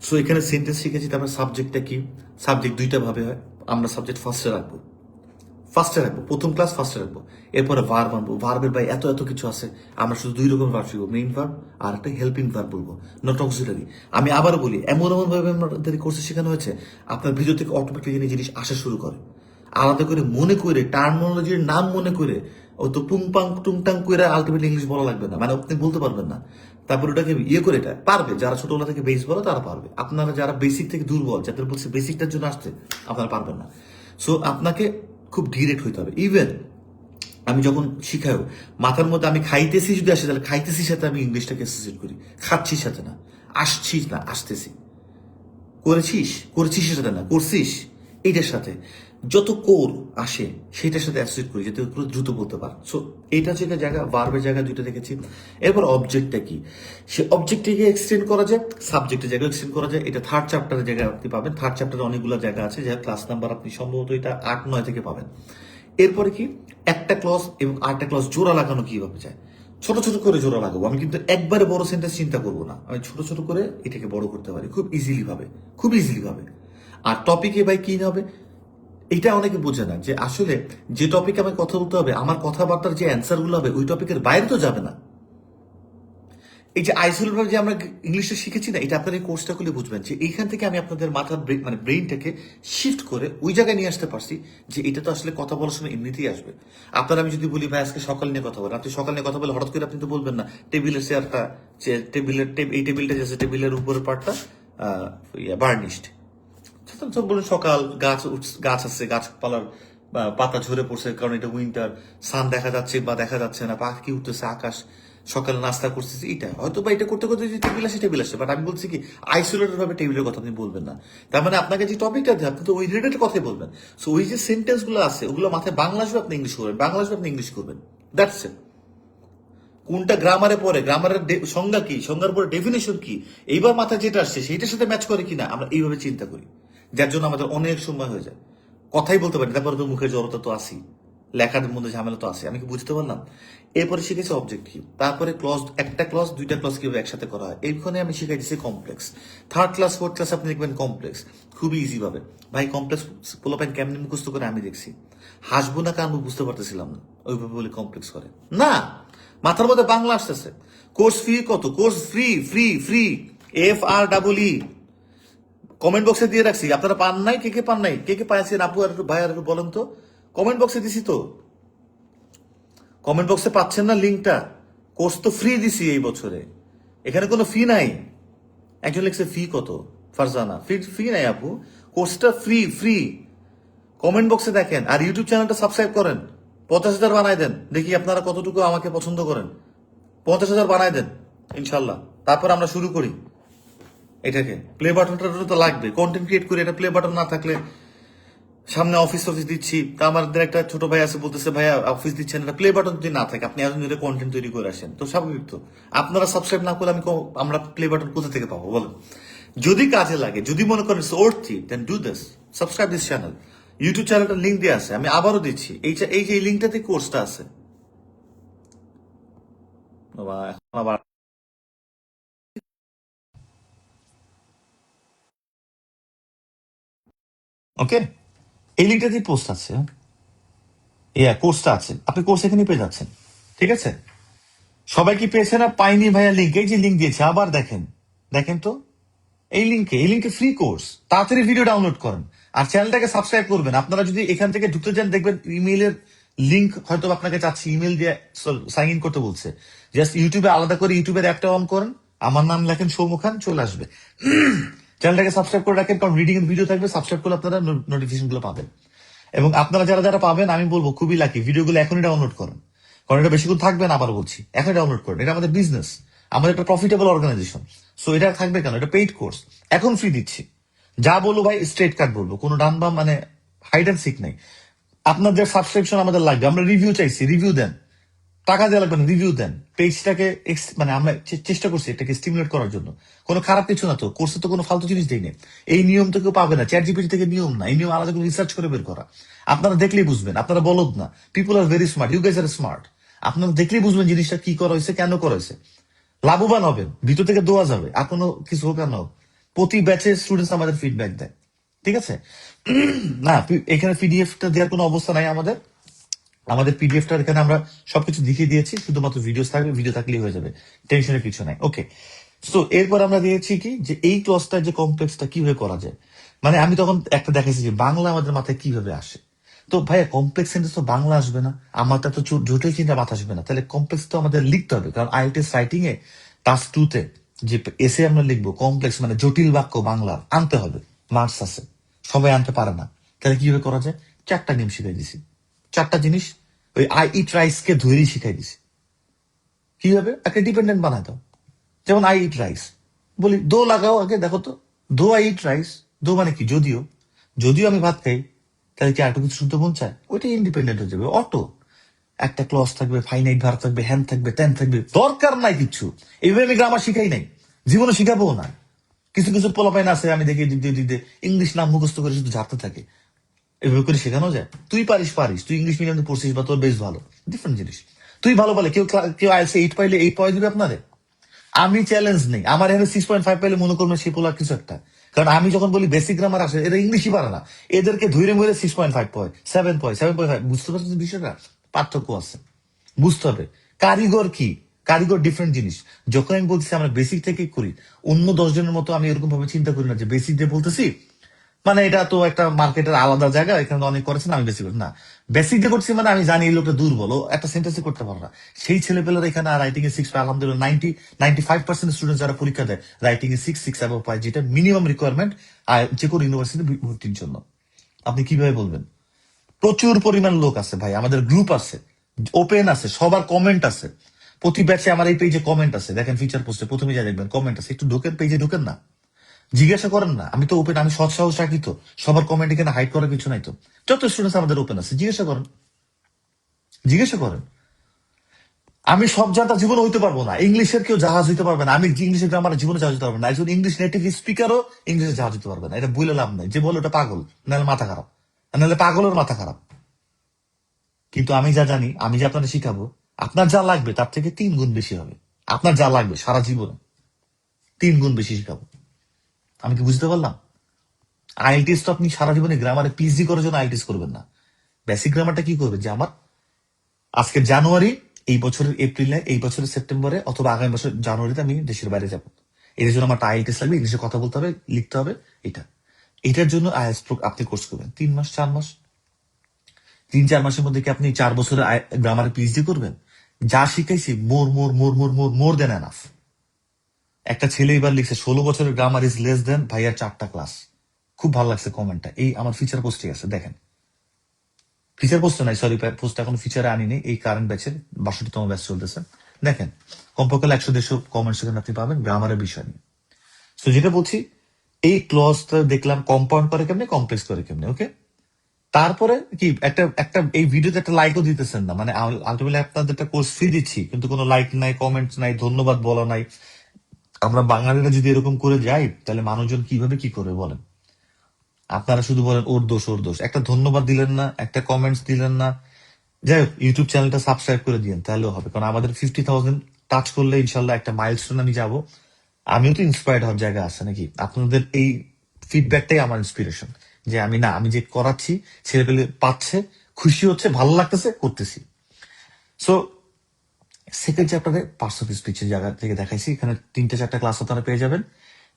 সো এখানে সেন্টেন্স শিখেছি। তারপরে সাবজেক্টটা কি? সাবজেক্ট দুইটা ভাবে হয়। আমরা সাবজেক্ট ফার্স্টে রাখবো, প্রথম ক্লাস ফার্স্টে রাখবো। এরপরে ভার্ব আনবো। ভার্বের ভাই এত এত কিছু আছে, আমরা শুধু দুই রকম ভার্ব শিখবো, মেইন ভার্ব আর একটা হেল্পিং ভার্ব বলবো, নট অক্সিলারি। আমি আবার বলি, এমন এমন ভাবে আমাদের কোর্সে শেখানো হয়েছে, আপনার ভিডিও থেকে অটোমেটিক্যালি জিনিস আসা শুরু করে। আলাদা করে মনে করে টার্মিনোলজির নাম মনে করে ও তো পুংপাং টুংটাং করে আলটিমেটলি ইংলিশ বলা লাগবে না, মানে আপনি বলতে পারবেন না। তারপর ওটাকে ইয়ে করে এটা পারবে যারা ছোটবেলা থেকে বেস বলো তারা পারবে। আপনারা যারা বেসিক থেকে দুর্বল, যাদের বলছে বেসিকটার জন্য আসছে, আপনারা পারবেন না। সো আপনাকে খুব ডিরেক্ট হইতে হবে। ইভেন আমি যখন শিখাও, মাথার মধ্যে আমি খাইতেছি যদি আসে, তাহলে খাইতেছি সাথে আমি ইংলিশটাকে অ্যাসোসিয়েট করি, খাচ্ছিস সাথে না, আসছিস না আসতেছি, করেছিস সাথে না করছিস, এইটার সাথে যত কোর আসে সেটার সাথে অ্যাসোসিয়েট করি, যাতে দ্রুত বলতে পার। সো এইটা হচ্ছে একটা জায়গা, ভার্বের জায়গা দুইটা দেখেছি। এরপর অবজেক্টটা কি, সে অবজেক্টটিকে এক্সটেন্ড করা যায়, সাবজেক্টের জায়গা এক্সটেন্ড করা যায়। এটা থার্ড চ্যাপ্টারের জায়গায় আপনি পাবেন। থার্ড চ্যাপ্টারে অনেকগুলো জায়গা আছে, যা ক্লাস নাম্বার আপনি সম্ভবত এটা 8-9 থেকে পাবেন। এরপরে কি, একটা ক্লজ এবং আরেকটা ক্লজ জোড়া লাগানো কিভাবে যায়, ছোট ছোট করে জোড়া লাগাবো। আমি কিন্তু একবারে বড় সেন্টেন্স চিন্তা করবো না, আমি ছোট ছোট করে এটাকে বড় করতে পারি খুব ইজিলি ভাবে। আর টপিকে ভাই কি হবে, এটা অনেকে বোঝে না যে আসলে যে টপিকে আমাকে কথা বলতে হবে, আমার কথাবার্তার যে অ্যান্সার গুলো হবে ওই টপিকের বাইরে তো যাবে না। এই যে আইসোলেট ভাবে যে আমরা ইংলিশে শিখেছি না, এটা আপনার এই কোর্সটা করলে বুঝবেন যে এইখান থেকে আমি আপনাদের মাথার মানে ব্রেইনটাকে শিফট করে ওই জায়গায় নিয়ে আসতে পারছি যে এটা তো আসলে কথা বলার সময় এমনিতেই আসবে। আপনার আমি যদি বলি ভাই আজকে সকাল নিয়ে কথা বলেন, আপনি সকাল নিয়ে কথা বলে হঠাৎ করে আপনি তো বলবেন না টেবিলের চেয়ারটা, এই টেবিলটা যে টেবিলের উপরের পার্টটা বার্নিশড, বলুন সকাল, গাছ আছে, গাছপালার পাতা ঝরে পড়ছে কারণ এটা উইন্টার, সান দেখা যাচ্ছে বা দেখা যাচ্ছে না, পাখি উঠতেছে, আকাশ, সকালে নাস্তা করতেছে, এটা হয়তো বা এটা করতে করতে যে টেবিল আসে। বাট আমি বলছি কি, আইসোলেটেড ভাবে টেবিলের কথা আপনি বলবেন না। তার মানে আপনাকে যে টপিকটা দেয় আপনি তো ওই রিলেটেড কথাই বলবেন। সো ওই যে সেন্টেন্স গুলো আছে ওগুলো মাথায় বাংলা আসবে, আপনি ইংলিশ করবেন, বাংলা আসবে আপনি ইংলিশ করবেন, দ্যাটস ইট। কোনটা গ্রামারে পড়ে, গ্রামারের সংজ্ঞা কি, সংজ্ঞার পরে ডেফিনেশন কি, এইবার মাথায় যেটা আসছে সেইটার সাথে ম্যাচ করে কিনা, আমরা এইভাবে চিন্তা করি, যার জন্য আমাদের অনেক সময় হয়ে যায়, কথাই বলতে পারি। তারপরে তো মুখের জড়তা তো আসি, লেখার মধ্যে ঝামেলা তো আসে। আমি কি বুঝতে পারলাম? এরপরে শিখেছি অবজেক্ট কি, তারপরে ক্লজ, একটা ক্লজ দুইটা ক্লজ কিভাবে একসাথে করা হয়, এইখানে আমি শিখাই দিচ্ছি complex. Third class fourth class আপনি দেখবেন কমপ্লেক্স, খুবই ইজি ভাবে। ভাই কমপ্লেক্স পোলাপাইন কেমনি মুখস্থ করে আমি দেখছি, হাসবো না কানবো বুঝতে পারতেছিলাম না, ওইভাবে বলে কমপ্লেক্স করে না। মাথার মধ্যে বাংলা আসতেছে। কোর্স ফি কত? Course free free free, FREE। Comment বক্সে দিয়ে রাখছি, আপনারা পান নাই, কে কে পান নাই, কে কে পাইছেন আপু আর ভাই আর একটু বলেন তো, কমেন্ট বক্সে দিছি তো, কমেন্ট বক্সে পাচ্ছেন না লিঙ্কটা? কোর্স তো ফ্রি দিছি এই বছরে, এখানে কোনো ফি নাই। একজন লিখছে ফি কত, ফারজানা, ফি নাই আপু, কোর্সটা ফ্রি ফ্রি। কমেন্ট বক্সে দেখেন, আর ইউটিউব চ্যানেলটা সাবস্ক্রাইব করেন, 50,000 বানাই দেন, দেখি আপনারা কতটুকু আমাকে পছন্দ করেন। 50,000 বানাই দেন ইনশাল্লাহ, তারপর আমরা শুরু করি এটাকে। প্লে বাটনটা তো লাগবে, কন্টেন্ট ক্রিয়েট করি, এটা প্লে বাটন না থাকলে, সামনে অফিস দিচ্ছি, তা আমাদের একটা ছোট ভাই আছে বলতেছে ভাইয়া অফিস দিচ্ছেন, এটা প্লে বাটন যদি না থাকে, আপনি এখন যদি কন্টেন্ট তৈরি করে আসেন তো স্বাভাবিক তো। আপনারা সাবস্ক্রাইব না করলে আমরা প্লে বাটন কোথা থেকে পাবো বলেন? যদি কাজে লাগে, যদি মনে করেন worthy, then do this, subscribe this channel. YouTube চ্যানেলটার লিঙ্ক দিয়ে আছে, আমি আবারও দিচ্ছি, এই যে এই লিঙ্কটাতে কোর্সটা আছে। বাবা, এখন আবার ওকে, এই লিঙ্কটাতেই পোস্ট আছে, কোর্সটা আছে, আপনি কোর্স এখানে পেয়ে যাচ্ছেন। ঠিক আছে, সবাই কি পেয়েছে না? পাইনি ভাইয়া লিঙ্ক, এই যে লিঙ্ক দিয়েছে, আবার দেখেন, দেখেন তো এই লিঙ্কে ফ্রি কোর্স, তাড়াতাড়ি ভিডিও ডাউনলোড করেন আর চ্যানেলটাকে সাবস্ক্রাইব করবেন। আপনারা যদি এখান থেকে ঢুকতে চান, দেখবেন ইমেইলের লিঙ্ক হয়তো আপনাকে চাচ্ছি, ইমেল দিয়ে সাইন ইন করতে বলছে। জাস্ট ইউটিউবে আলাদা করে ইউটিউবের অ্যাপটা অন করেন, আমার নাম লেখেন সৌম্য খান, চলে আসবে। চ্যানেলটাকে সাবস্ক্রাইব করে রাখেন, কারণ রিডিং এর ভিডিও থাকবে, সাবস্ক্রাইব করলে আপনারা নোটিফিকেশন গুলো পাবেন। এবং আপনারা যারা যারা পাবেন, আমি বলবো খুবই লাকি, ভিডিওগুলো এখনই ডাউনলোড করেন, কারণ এটা বেশিক্ষণ থাকবে না, আবার বলছি এখনই ডাউনলোড করেন। এটা আমাদের বিজনেস, আমাদের একটা প্রফিটেবল অর্গানাইজেশন। সো এটা থাকবে কেন, এটা পেইড কোর্স, এখন ফ্রি দিচ্ছি। যা বলবো ভাই স্ট্রেট কাট বলবো, কোনো ডান বাম মানে হাইড অ্যান্ড সিক নাই। আপনাদের সাবস্ক্রিপশন আমাদের লাগবে, আমরা রিভিউ চাইছি, রিভিউ দেন। টাকা দেওয়া লাগবে না, রিভিউ দেন। পেজটাকে মানে আমরা চেষ্টা করছি এটাকে স্টিমুলেট করার জন্য। কোনো খারাপ কিছু না তো, কোর্সে তো কোনো ফালতু জিনিস দেই না। এই নিয়ম তো কেউ পাবে না, চ্যাট জিপিটি থেকে নিয়ম না, এই নিয়ম আলাদা করে রিসার্চ করে বের করা। আপনারা দেখলেই বুঝবেন, আপনারা বলদ না। People are very smart, you guys are smart. আপনারা দেখলেই বুঝবেন জিনিসটা কি করা হয়েছে, কেন করা হয়েছে। লাভবান হবেন, ভিতর থেকে দোয়া যাবে, আর কোনো কিছু হোক আর না হোক। প্রতি ব্যাচে স্টুডেন্টস আমাদের ফিডব্যাক দেয়, ঠিক আছে? না, এখানে পিডিএফটা দেওয়ার কোনো অবস্থা নাই আমাদের। আমাদের পিডিএফটা এখানে আমরা সবকিছু দেখিয়ে দিয়েছি, শুধুমাত্র ভিডিও থাকবে, ভিডিও থাকলেই হয়ে যাবে, টেনশনের কিছু নাই। ওকে, তো এরপর আমরা দিয়েছি কি যে এই ক্লসটা যে কমপ্লেক্সটা কিভাবে করা যায়। মানে আমি তখন একটা দেখাইছি যে বাংলা আমাদের মাথায় কিভাবে আসে। তো ভাইয়া কমপ্লেক্স সেন্টেন্স তো বাংলা আসবে না, আমার তো এত জটিল চিন্তা মাথা আসবে না, তাহলে কমপ্লেক্স তো আমাদের লিখতে হবে। কারণ আইএলটিএস রাইটিং এ টাস্ক 2 তে যে এসে আমরা লিখবো কমপ্লেক্স মানে জটিল বাক্য বাংলা আনতে হবে, মার্কস আছে, সবাই আনতে পারে না। তাহলে কিভাবে করা যায়? 4টা নিয়ম শিখাই দিছি, 4টা জিনিস ওই আই ইট রাইস কে ধরেই শিখাই দিছি। কিভাবে একটা ডিপেন্ডেন্ট বানায় দাও। যেমন আই ইট রাইস, বলি দো লাগাও আগে, দেখো তো, দো আই ইট রাইস। দো মানে কি? যদিও, যদিও আমি ভাত খাই, তাহলে কি আরেকটু কিছু শুনতে মন চায়? ওইটা ইন্ডিপেন্ডেন্ট হয়ে যাবে অটো। একটা ক্লস থাকবে, ফাইনাইট ভার থাকবে, হ্যান থাকবে, ত্যান থাকবে, দরকার নাই কিচ্ছু। এইভাবে আমি গ্রামার শিখাই নাই, জীবনে শিখাবো না। কিছু কিছু পোলাপাইন আছে, আমি দেখি দিক দিয়ে দিক দিয়ে ইংলিশ নাম মুখস্থ করে শুধু ঝাড়তে থাকে। এভাবে করে শেখানো যায়? তুই পারিস পারিস, তুই ইংলিশ মিডিয়ামে পড়ছিস বা তোর বেশ ভালো, ডিফারেন্ট জিনিস। তুই ভালো বলে কেউ কেউ আইএলটিএস 8 পাইলে 8 পাওয়া দিবে আপনারে? আমি চ্যালেঞ্জ নেই, আমার এখানে 6.5 পাইলে মনে করবেন সে পোলা কিছু একটা। কারণ আমি যখন বলি বেসিক গ্রামার আসে, এরা ইংলিশই পারে না, এদেরকে ধরে মরে 6.5 পয়, 7.5 বুঝতে পারছেন বিষয়টা? পার্থক্য আছে, বুঝতে হবে। কারিগর কি? কারিগর ডিফারেন্ট জিনিস। যখন আমি বলছি আমরা বেসিক থেকে করি, অন্য 10 জনের মতো আমি এরকম ভাবে চিন্তা করি না যে বেসিক দিয়ে বলতেছি মানে এটা তো একটা মার্কেটের আলাদা জায়গা, এখানে অনেক করেছেন আমি বেশি করি না। বেসিক দিয়ে করছি মানে আমি জানি এই লোকটা দুর্বল, ও একটা সেন্টেন্সই করতে পারে না। সেই ছেলেপেলেরা এখানে রাইটিং এ 6 পায়, আলহামদুলিল্লাহ 95% স্টুডেন্ট যারা পরীক্ষা দেয় রাইটিং এ 6 অ্যাবভ পায়, যেটা মিনিমাম রিকোয়ারমেন্ট যে কোনো ইউনিভার্সিটি ভর্তির জন্য। আপনি কিভাবে বলবেন? প্রচুর পরিমাণ লোক আছে ভাই, আমাদের গ্রুপ আছে, ওপেন আছে, সবার কমেন্ট আছে। প্রতি ব্যাচে আমার এই পেজে কমেন্ট আছে, দেখেন ফিচার পোস্টে প্রথমে যা দেখবেন কমেন্ট আছে, একটু ঢোকেন পেজে, ঢোকেন না, জিজ্ঞাসা করেন না। আমি তো ওপেন, আমি সৎ সাহস রাখি তো, সবার কমেন্ট এখানে হাইড করার কিছু নাই তো। যত স্টুডেন্টস আমাদের ওপেন আছে, জিজ্ঞাসা করেন, জিজ্ঞাসা করেন। আমি সব জায়গা জীবনে হইতে পারবো না, ইংলিশের কেউ জাহাজ হইতে পারবে না, আমি ইংলিশের গ্রামার জীবনে জাহাজ হইতে পারবো না, একজন ইংলিশ নেটিভ স্পিকারও ইংলিশে জাহাজ হইতে পারবে না। এটা বলে লাভ নাই, যে বলে ওটা পাগল, নাহলে মাথা খারাপ, নাহলে পাগলের মাথা খারাপ। কিন্তু আমি যা জানি, আমি যে আপনাদের শিখাবো, আপনার যা লাগবে তার থেকে 3 গুণ বেশি হবে। আপনার যা লাগবে সারা জীবনে 3 গুণ বেশি শিখাবো। আমি কি বুঝতে পারলাম? আইএলটিএস তো আপনি সারা জীবনে গ্রামারে পিএইচডি করার জন্য আইএলটিএস করবেন না। বেসিক গ্রামারটা কি করবে? যে আমার আজকে জানুয়ারি, এই বছরের এপ্রিলে, এই বছরের সেপ্টেম্বরে, অথবা আগামী বছর জানুয়ারিতে আমি দেশের বাইরে যাব, এর জন্য আমার আইএলটিএস লাগবে, ইংলিশে কথা বলতে হবে, লিখতে হবে। এটা, এটার জন্য আইএলটিএস আপনি কোর্স করবেন 3 মাস 4 মাস। 3-4 মাসের মধ্যে কি আপনি 4 বছরের গ্রামারে পিএইচডি করবেন? যা শিখাইছি মোর মোর মোর মোর মোর মোর দেন এনাফ। একটা ছেলে এবার লিখছে 16 বছরের গ্রামার ইজ লেস দেন ভাইয়ার 4টা ক্লাস। খুব ভালো লাগছে কমেন্টটা, এই আমার ফিচার পোস্টে আছে, দেখেন। ফিচার পোস্টে নাই, সরি, পোস্ট এখন ফিচারে আনিনি, এই কারেন্ট ব্যাচের 62তম ব্যাচ চলতেছে। দেখেন, কমপক্ষে 100-150 কমেন্ট সেখানে আপনি পাবেন গ্রামারের বিষয় নিয়ে। তো যেটা বলছি, এই ক্লজটা দেখলাম কম্পাউন্ড করে কেমনে, কমপ্লেক্স করে কেমনে। ওকে, তারপরে কি একটা একটা এই ভিডিওতে একটা লাইকও দিতেছেন না, মানে আলটিমেটলি আপনাদের একটা কোর্স ফ্রি দিচ্ছি, কিন্তু কোনো লাইক নাই, কমেন্ট নাই, ধন্যবাদ বলা নাই। আমরা বাঙালিরা যদি এরকম করে যাই, তাহলে মানুষজন কিভাবে কি করবে বলেন? আপনারা শুধু বলেন ওর দোষ ওর দোষ, একটা ধন্যবাদ দিলেন না, একটা কমেন্টস দিলেন না। যাই হোক, ইউটিউব চ্যানেলটা সাবস্ক্রাইব করে দিন, তাহলেও হবে। কারণ আমাদের 50,000 টাচ করলে ইনশাল্লাহ একটা মাইলস্টোন আমি যাবো। আমিও তো ইন্সপায়ার্ড হওয়ার জায়গা আছে নাকি? আপনাদের এই ফিডব্যাকটাই আমার ইন্সপিরেশন, যে আমি না, আমি যে করাচ্ছি ছেলে পেলে পাচ্ছে, খুশি হচ্ছে, ভালো লাগতেছে, করতেছি। সো সেকেন্ড চ্যাপ্টারে পার্টস অফ স্পিচের জায়গা থেকে দেখাইছি, এখানে 3-4টা ক্লাস আপনারা পেয়ে যাবেন।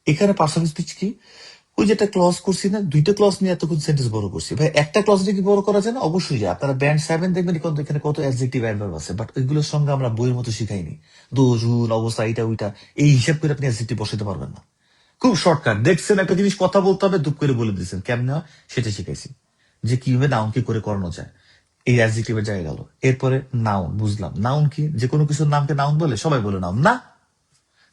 এখানে পার্টস অফ স্পিচ কি, ওই যেটা ক্লজ করছি না, 2টা ক্লজ নিয়ে এতক্ষণ সেন্টেন্স বড় করছি ভাই, একটা ক্লজ কি বড় করা যায় না? অবশ্যই যায়। আপনারা ব্যান্ড 7 দেখবেন এখানে কত অ্যাডজেক্টিভ অ্যাডভার্ব আছে, বাট ওইগুলোর সঙ্গে আমরা বইয়ের মতো শিখাইনি। দোষ গুণ অবস্থা এটা ওইটা এই হিসাব করে আপনি অ্যাডজেক্টিভ বসাতে পারবেন না। খুব শর্টকাট, দেখছেন একটা জিনিস কথা বলতে হবে, দুপ করে বলে দিচ্ছেন কেমনে হয় সেটা শিখাইছি, যে কিভাবে নাউন কি করে করানো যায়। এই অ্যাডজেক্টিভের জায়গা গেল। এরপরে নাউন, বুঝলাম নাউন কি, যে কোনো কিছুর নামকে নাউন বলে, সবাই বলে নাউন না,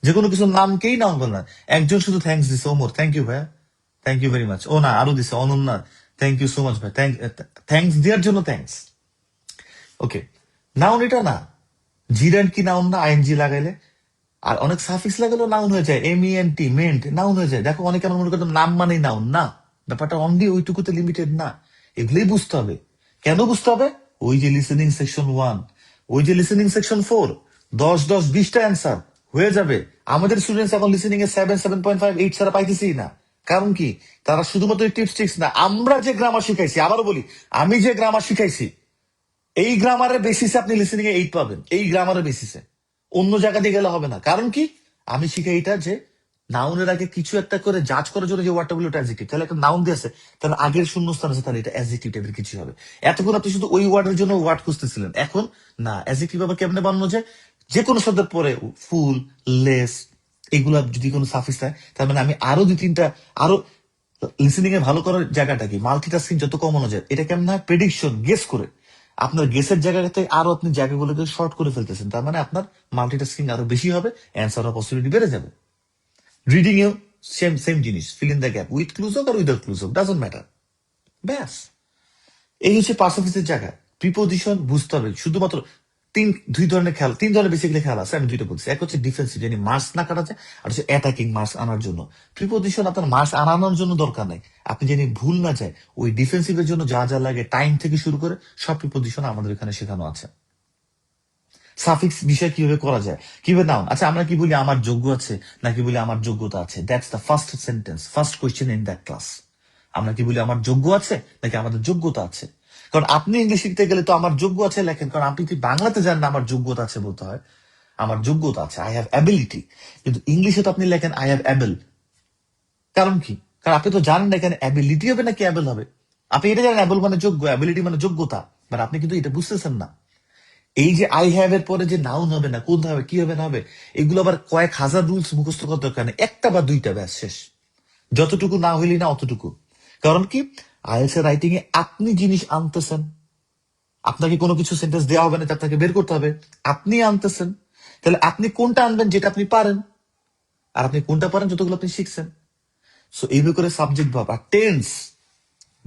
যে কোনো কিছুর নামকেই নাউন বলে না। একজন শুধু থ্যাঙ্কস দিছে, ওমর থ্যাংক ইউ ভাইয়া, থ্যাংক ইউ ভেরি মাচ। ও না, আরো দিছে Ananya, thank you so much ভাই, থ্যাংকস দেওয়ার জন্য থ্যাংকস। ওকে, নাউন এটা না, জিরান্ড কি নাউন না আইএনজি লাগাইলে? আর অনেক সাফিক্স লাগালেও নাউন হয়ে যায়, MENT মেন্ট নাউন হয়ে যায়। দেখো অনেকে আমার মনে করতো নাম মানেই নাউন, না, ব্যাপারটা অনলি ওইটুকুতে লিমিটেড না। এগুলোই বুঝতে হবে। কেন বুঝতে হবে? ওই যে লিসেনিং সেকশন 1, ওই যে লিসেনিং সেকশন 4, 10-10-20টা অ্যান্সার হয়ে যাবে। আমাদের স্টুডেন্টস এখন লিসেনিং এ 7, 7.5, 8 ছাড়া পাইতেছি না। কারণ কি? তারা শুধুমাত্র টিপস টিক্স না, আমরা যে গ্রামার শিখাইছি, আবারও বলি, আমি যে গ্রামার শিখাইছি, এই গ্রামারের বেসিসে আপনি লিসেনিং এ 8 পাবেন, এই গ্রামারের বেসিসে। অন্য জায়গা দিয়ে গেলে হবে না। কারণ কি? আমি শিখাই এটা যে নাউনের আগে কিছু একটা করে জাজ করার জন্য যে ওয়ার্ডটা বলি ওটা অ্যাডজেক্টিভ, তাহলে একটা নাউন দিয়েছে, তাহলে আগের শূন্যস্থান আছে, তাহলে এটা অ্যাডজেক্টিভ টাইপের কিছু হবে। এতক্ষণ আপনি শুধু ওই ওয়ার্ডের জন্য ওয়ার্ড খুঁজতেছিলেন, এখন না, অ্যাডজেক্টিভ আবার কেমনে বানানো যায়? যে কোনো শব্দের পরে ফুল, লেস, এগুলা যদি কোনো সাফিক্স থাকে, তার মানে আমি আরো 2-3টা, আরো লিসেনিং এ ভালো করার জায়গাটা কি, মাল্টিটাস্কিং যত কমানো যায়, এটা কেমন হয়? প্রেডিকশন, গেস করে। আপনার গেসের জায়গাতে আরো আপনি জায়গাগুলোকে শর্ট করে ফেলতেছেন, তার মানে আপনার মাল্টিটাস্কিং আরো বেশি হবে, অ্যান্সার পসিবিলিটি বেড়ে যাবে। রিডিং এও সেম সেম জিনিস, fill in the gap, with clues হোক আর উইদাউট ক্লুজ হোক, ডাজন্ট ম্যাটার। ব্যাস, এই হচ্ছে পার্সোফিসের জায়গা। প্রিপোজিশন বুঝতে হবে শুধুমাত্র। দুই ধরনের খেলা, 3 ধরনের বেসিক্যালি খেলা আছে, আমি 2টা বলছি। এক হচ্ছে ডিফেন্সিভ, yani মার্কস না কাটা যায়, আর হচ্ছে অ্যাটাকিং, মার্কস আনার জন্য। প্রিপোজিশন আপনার মার্কস আনানোর জন্য দরকার নাই, আপনি জানি ভুল না যায়, ওই ডিফেন্সিভের জন্য যা যা লাগে টাইম থেকে শুরু করে সব প্রিপোজিশন আমাদের এখানে শেখানো আছে। সাফিক্স বিষয় কিভাবে করা যায়, কিভাবে নাউন। আচ্ছা, আমরা কি বলি আমার যোগ্য আছে, নাকি বলি আমার যোগ্যতা আছে? That's the first sentence, first question in that class. আমরা কি বলি আমার যোগ্য আছে, নাকি আমাদের যোগ্যতা আছে? কারণ আপনি ইংলিশ শিখতে গেলে তো আমার যোগ্য আছে লেখেন, কারণ আপনি কি বাংলাতে জানেন না আমার যোগ্যতা আছে বলতে হয়, আমার যোগ্যতা আছে, আই হ্যাভ অ্যাবিলিটি। কিন্তু ইংলিশে তো আপনি লেখেন আই হ্যাভ অ্যাবল। কারণ কি? কারণ আপনি তো জানেন না এখানে অ্যাবিলিটি হবে নাকি অ্যাবল হবে। আপনি এটা জানেন অ্যাবল মানে যোগ্য, অ্যাবিলিটি মানে যোগ্যতা, বাট আপনি কিন্তু এটা বুঝতেছেন না। এই যে আই হ্যাভ এর পরে যে নাউন হবে না, কোন হবে, কি হবে না হবে, এগুলো আবার কয়েক হাজার রুলস মুখস্থ করার দরকার নেই, একটা বা দুইটা ব্যাস শেষ। যতটুকু না হইলি না অতটুকু। কারণ কি? আইএলটিএস এর রাইটিং এ আপনি জিনিস আনতেছেন, আপনাকে কোনো কিছু সেন্টেন্স দেওয়া হবে না, তা আপনাকে বের করতে হবে। আপনি আনতেছেন, তাহলে আপনি কোনটা আনবেন যেটা আপনি পারেন, আর আপনি কোনটা পারেন যতগুলো আপনি শিখছেন। সো এইভাবে করে সাবজেক্ট ভাব আর টেন্স,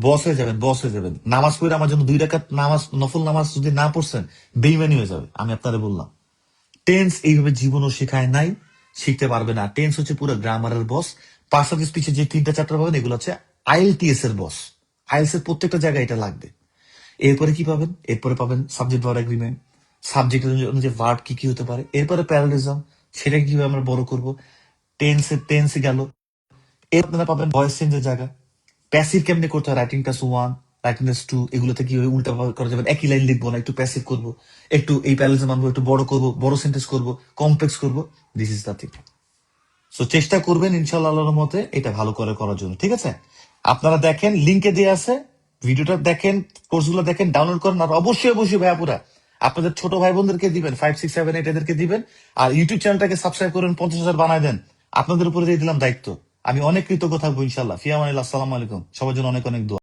বস হয়ে যাবেন, বস হয়ে যাবেন। নামাজ পড়ে আমার জন্য 2 রাকাত নামাজ, নফল নামাজ যদি না পড়ছেন, বেইমানি হয়ে যাবে, আমি আপনারে বললাম। টেন্স এইভাবে জীবনও শেখায় নাই, শিখতে পারবে না। টেন্স হচ্ছে পুরো গ্রামারের বস। পার্সোনাল স্পিচে যে 3টা চ্যাপ্টার পাবেন, এগুলো হচ্ছে আইএলটিএস এর বস। আইএলস এর প্রত্যেকটা জায়গায় এটা লাগবে। এরপরে কি পাবেন? এরপরে পাবেন সাবজেক্ট ভার্ব এগ্রিমেন্ট, সাবজেক্ট অনুযায়ী ভার্ব কি কি হতে পারে। এরপরে প্যারালিজম, সেটাকে কিভাবে আমরা বড় করব। টেন্সে গেল। এর আপনারা পাবেন ভয়েস চেঞ্জের জায়গা, প্যাসিভ কেমনে করতে হয়, রাইটিং টাস 1, রাইটিং টাস 2, এগুলোতে কিভাবে উল্টা করা যাবে। একই লাইন লিখবো না, একটু প্যাসিভ করবো, একটু এই প্যারালিজম আনবো, একটু বড় করবো, বড় সেন্টেন্স করবো, কমপ্লেক্স করবো। This is the thing. So চেষ্টা করবেন ইনশাল্লাহ আল্লাহর মতে এটা ভালো করে করার জন্য, ঠিক আছে? আপনারা দেখেন, লিঙ্কে দিয়ে আছে, ভিডিওটা দেখেন, কোর্সগুলো দেখেন, ডাউনলোড করেন। আর অবশ্যই অবশ্যই ভাইয়াপুরা আপনাদের ছোট ভাই বোনদেরকে দিবেন, 5, 6, 7, 8 এদেরকে দিবেন। আর ইউটিউব চ্যানেলটাকে সাবস্ক্রাইব করেন, 50,000 বানায় দেন। আপনাদের উপরে দিয়ে দিলাম দায়িত্ব। আমি অনেক কৃতজ্ঞ থাকবো ইনশাল্লাহ। ফিয়ামানিল্লাহ, আসসালামু আলাইকুম। সবার জন্য অনেক অনেক দোয়া।